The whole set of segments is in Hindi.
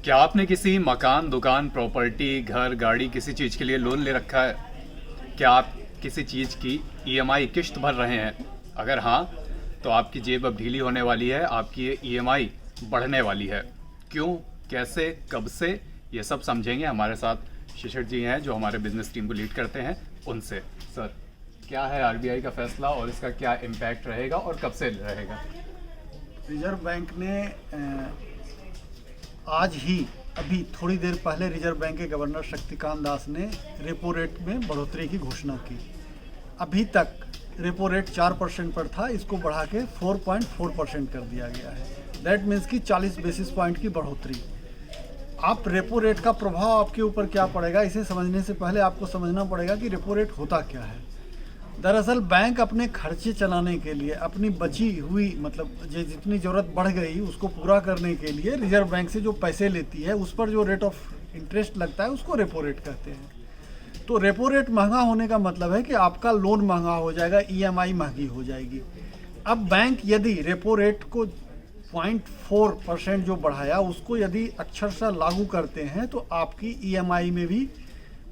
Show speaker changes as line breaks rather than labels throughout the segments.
क्या आपने किसी मकान, दुकान, प्रॉपर्टी, घर, गाड़ी किसी चीज़ के लिए लोन ले रखा है? क्या आप किसी चीज़ की ईएमआई किश्त भर रहे हैं? अगर हाँ, तो आपकी जेब अब ढीली होने वाली है, आपकी ये ईएमआई बढ़ने वाली है। क्यों, कैसे, कब से, ये सब समझेंगे। हमारे साथ शिशिर जी हैं जो हमारे बिजनेस टीम को लीड करते हैं, उनसे। सर, क्या है आरबीआई का फैसला और इसका क्या इम्पैक्ट रहेगा और कब से रहेगा?
रिजर्व बैंक ने आज ही अभी थोड़ी देर पहले रिजर्व बैंक के गवर्नर शक्तिकांत दास ने रेपो रेट में बढ़ोतरी की घोषणा की। अभी तक रेपो रेट 4% पर था, इसको बढ़ा के 4.4% कर दिया गया है। दैट मीन्स कि 40 बेसिस पॉइंट की बढ़ोतरी। आप रेपो रेट का प्रभाव आपके ऊपर क्या पड़ेगा, इसे समझने से पहले आपको समझना पड़ेगा कि रेपो रेट होता क्या है। दरअसल बैंक अपने खर्चे चलाने के लिए अपनी बची हुई जितनी ज़रूरत बढ़ गई उसको पूरा करने के लिए रिजर्व बैंक से जो पैसे लेती है उस पर जो रेट ऑफ इंटरेस्ट लगता है उसको रेपो रेट कहते हैं। तो रेपो रेट महंगा होने का मतलब है कि आपका लोन महंगा हो जाएगा, ईएमआई महंगी हो जाएगी। अब बैंक यदि रेपो रेट को 0.4% जो बढ़ाया उसको यदि अक्षरशः लागू करते हैं तो आपकी ईएमआई में भी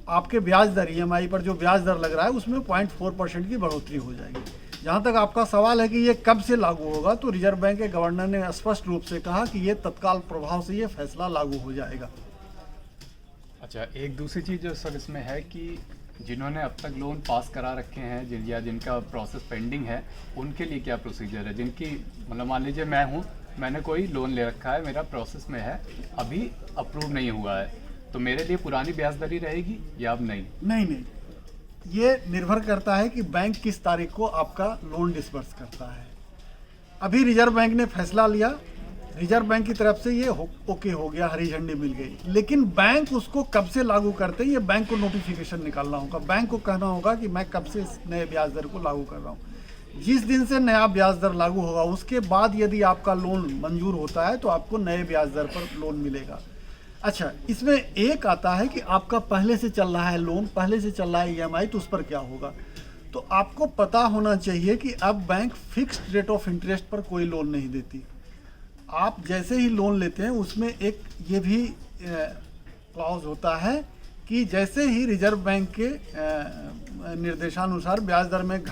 आपके ब्याज दर, ईएमआई पर जो ब्याज दर लग रहा है उसमें 0.4% की बढ़ोतरी हो जाएगी। जहाँ तक आपका सवाल है कि ये कब से लागू होगा, तो रिजर्व बैंक के गवर्नर ने स्पष्ट रूप से कहा कि ये तत्काल प्रभाव से ये फैसला लागू हो जाएगा।
अच्छा, एक दूसरी चीज़ जो सर इसमें है कि जिन्होंने अब तक लोन पास करा रखे हैं या जिनका प्रोसेस पेंडिंग है, उनके लिए क्या प्रोसीजर है? जिनकी मान लीजिए मैं हूँ, मैंने कोई लोन ले रखा है, मेरा प्रोसेस में है, अभी अप्रूव नहीं हुआ है, तो मेरे लिए पुरानी ब्याज दर ही रहेगी या अब नहीं?
नहीं, ये निर्भर करता है कि बैंक किस तारीख को आपका लोन डिसबर्स करता है। अभी रिजर्व बैंक ने फैसला लिया, रिजर्व बैंक की तरफ से ये ओके हो गया, हरी झंडी मिल गई, लेकिन बैंक उसको कब से लागू करते हैं ये बैंक को नोटिफिकेशन निकालना होगा। बैंक को कहना होगा कि मैं कब से इस नए ब्याज दर को लागू कर रहा हूँ। जिस दिन से नया ब्याज दर लागू होगा उसके बाद यदि आपका लोन मंजूर होता है तो आपको नए ब्याज दर पर लोन मिलेगा। अच्छा, इसमें एक आता है कि आपका पहले से चल रहा है लोन, पहले से चल रहा है ईएमआई, तो उस पर क्या होगा। तो आपको पता होना चाहिए कि अब bank fixed rate of interest पर कोई लोन नहीं देती। आप जैसे ही लोन लेते हैं उसमें एक ये भी क्लॉज होता है कि जैसे ही रिजर्व बैंक के निर्देशानुसार ब्याज दर में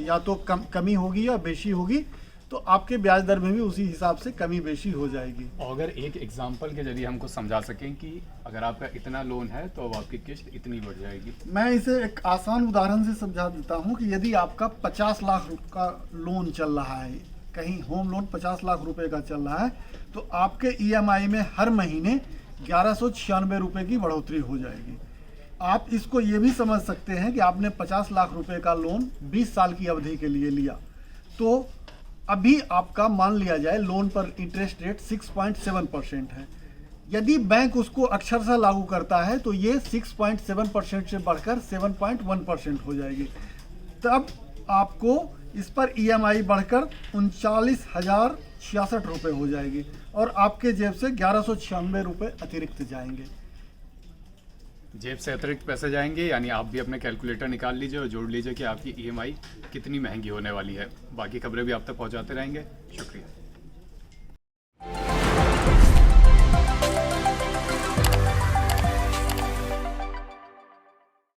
या तो कमी होगी या बेशी होगी, तो आपके ब्याज दर में भी उसी हिसाब से कमी बेशी हो जाएगी।
और अगर एक एग्जांपल के जरिए हमको समझा सकें कि अगर आपका इतना लोन है तो अब आपकी किस्त इतनी बढ़ जाएगी।
मैं इसे एक आसान उदाहरण से समझा देता हूँ कि यदि आपका 50 लाख का लोन चल रहा है, कहीं होम लोन 50 लाख रुपए का चल रहा है, तो आपके ईएमआई में हर महीने 1196 रुपये की बढ़ोतरी हो जाएगी। आप इसको ये भी समझ सकते हैं कि आपने 50 लाख रुपए का लोन 20 साल की अवधि के लिए लिया, तो अभी आपका मान लिया जाए लोन पर इंटरेस्ट रेट 6.7% है। यदि बैंक उसको अक्षरशः लागू करता है तो ये 6.7% से बढ़कर 7.1% हो जाएगी। तब आपको इस पर ईएमआई बढ़कर 39,066 रुपये हो जाएगी और आपके जेब से 1196 रुपये अतिरिक्त जाएंगे।
जेब से अतिरिक्त पैसे जाएंगे, यानी आप भी अपने कैलकुलेटर निकाल लीजिए और जोड़ लीजिए कि आपकी ईएमआई कितनी महंगी होने वाली है। बाकी खबरें भी आप तक पहुंचाते रहेंगे। शुक्रिया।